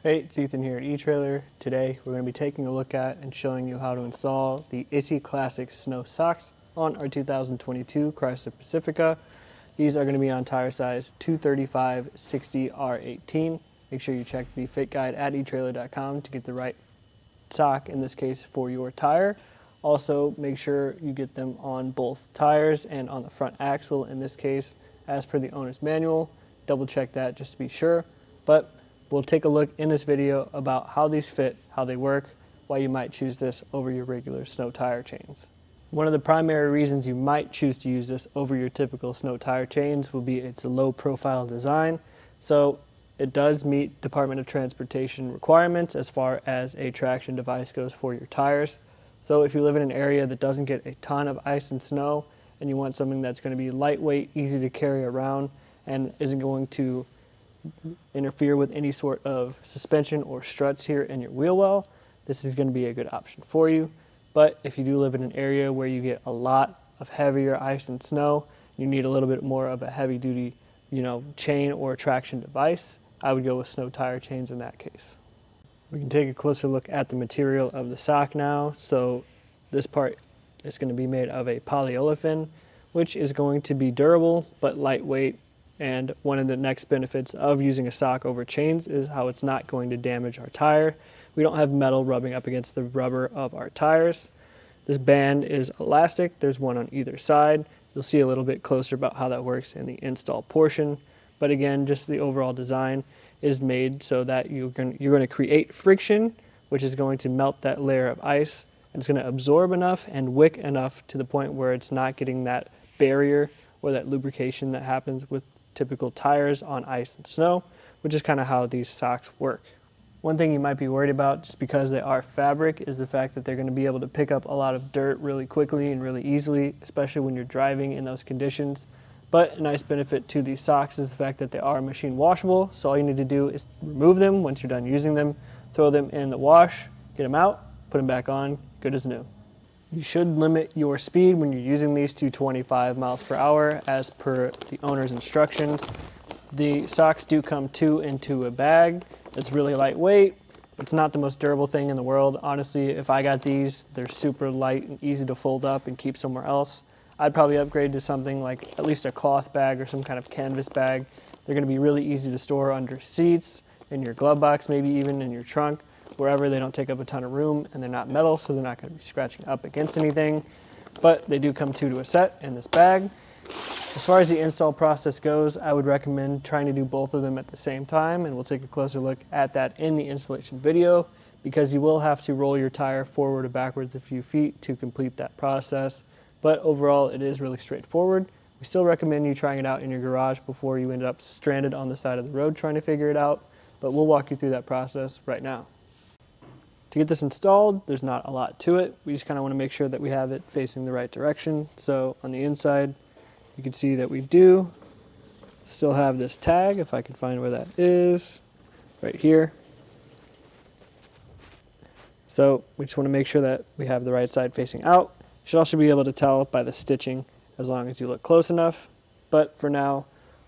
Hey, it's Ethan here at eTrailer. Today we're going to be taking a look at and showing you how to install the ISSE Classic Snow Socks on our 2022 Chrysler Pacifica. These are going to be on tire size 235/60R18. Make sure you check the fit guide at etrailer.com to get the right sock, in this case for your tire. Also, make sure you get them on both tires and on the front axle, in this case as per the owner's manual. Double check that just to be sure. But we'll take a look in this video about how these fit, how they work, why you might choose this over your regular snow tire chains. One of the primary reasons you might choose to use this over your typical snow tire chains will be its low profile design. So it does meet Department of Transportation requirements as far as a traction device goes for your tires. So if you live in an area that doesn't get a ton of ice and snow and you want something that's going to be lightweight, easy to carry around, and isn't going to interfere with any sort of suspension or struts here in your wheel well, this is going to be a good option for you. But if you do live in an area where you get a lot of heavier ice and snow, you need a little bit more of a heavy duty, chain or traction device, I would go with snow tire chains in that case. We can take a closer look at the material of the sock now. So this part is going to be made of a polyolefin, which is going to be durable but lightweight. And one of the next benefits of using a sock over chains is how it's not going to damage our tire. We don't have metal rubbing up against the rubber of our tires. This band is elastic. There's one on either side. You'll see a little bit closer about how that works in the install portion. But again, just the overall design is made so that you're going to create friction, which is going to melt that layer of ice. And it's going to absorb enough and wick enough to the point where it's not getting that barrier or that lubrication that happens with typical tires on ice and snow, which is kind of how these socks work. One thing you might be worried about, just because they are fabric, is the fact that they're going to be able to pick up a lot of dirt really quickly and really easily, especially when you're driving in those conditions. But a nice benefit to these socks is the fact that they are machine washable, so all you need to do is remove them once you're done using them, throw them in the wash, get them out, put them back on, good as new. You should limit your speed when you're using these to 25 miles per hour as per the owner's instructions. The socks do come into a bag. It's really lightweight. It's not the most durable thing in the world. Honestly, if I got these, they're super light and easy to fold up and keep somewhere else. I'd probably upgrade to something like at least a cloth bag or some kind of canvas bag. They're going to be really easy to store under seats, in your glove box, maybe even in your trunk. Wherever they don't take up a ton of room, and they're not metal, so they're not going to be scratching up against anything. But they do come two to a set in this bag. As far as the install process goes, I would recommend trying to do both of them at the same time, and we'll take a closer look at that in the installation video, because you will have to roll your tire forward or backwards a few feet to complete that process. But overall, it is really straightforward. We still recommend you trying it out in your garage before you end up stranded on the side of the road trying to figure it out, but we'll walk you through that process right now. To get this installed, there's not a lot to it. We just kind of want to make sure that we have it facing the right direction. So on the inside, you can see that we do still have this tag, if I can find where that is, right here. So we just want to make sure that we have the right side facing out. You should also be able to tell by the stitching as long as you look close enough. But for now,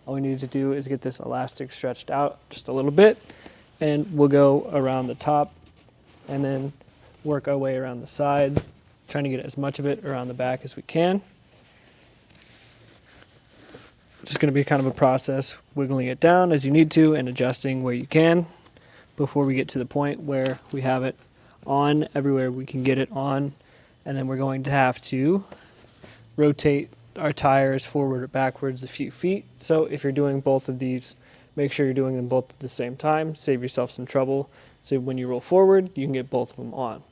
all we need to do is get this elastic stretched out just a little bit, and we'll go around the top and then work our way around the sides, trying to get as much of it around the back as we can. It's just going to be kind of a process, wiggling it down as you need to and adjusting where you can before we get to the point where we have it on everywhere we can get it on. And then we're going to have to rotate our tires forward or backwards a few feet. So if you're doing both of these, make sure you're doing them both at the same time. Save yourself some trouble. So when you roll forward, you can get both of them on.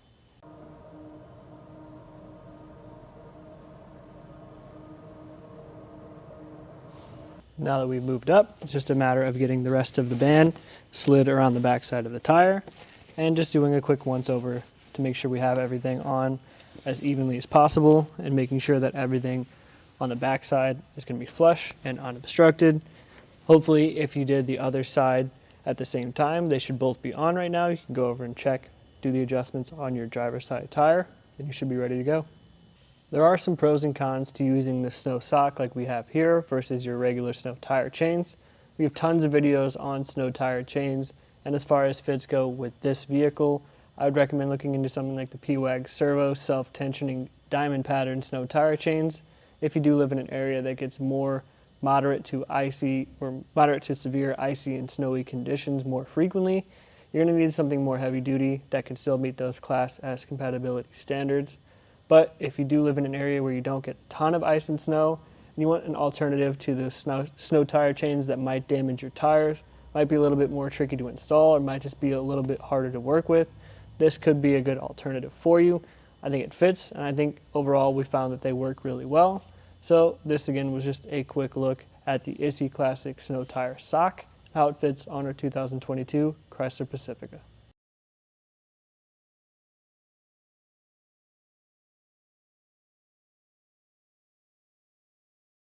Now that we've moved up, it's just a matter of getting the rest of the band slid around the back side of the tire and just doing a quick once over to make sure we have everything on as evenly as possible and making sure that everything on the back side is going to be flush and unobstructed. Hopefully, if you did the other side at the same time, they should both be on right now. You can go over and check, do the adjustments on your driver's side tire, and you should be ready to go. There are some pros and cons to using the snow sock like we have here versus your regular snow tire chains. We have tons of videos on snow tire chains And as far as fits go with this vehicle, I would recommend looking into something like the P-Wag Servo self-tensioning diamond pattern snow tire chains. If you do live in an area that gets more moderate to icy or moderate to severe icy and snowy conditions more frequently, you're going to need something more heavy duty that can still meet those Class S compatibility standards. But if you do live in an area where you don't get a ton of ice and snow, and you want an alternative to the snow tire chains that might damage your tires, might be a little bit more tricky to install, or might just be a little bit harder to work with, this could be a good alternative for you. I think it fits, and I think overall we found that they work really well. So this again was just a quick look at the ISSE Classic Snow Tire Sock, how it fits on our 2022 Chrysler Pacifica.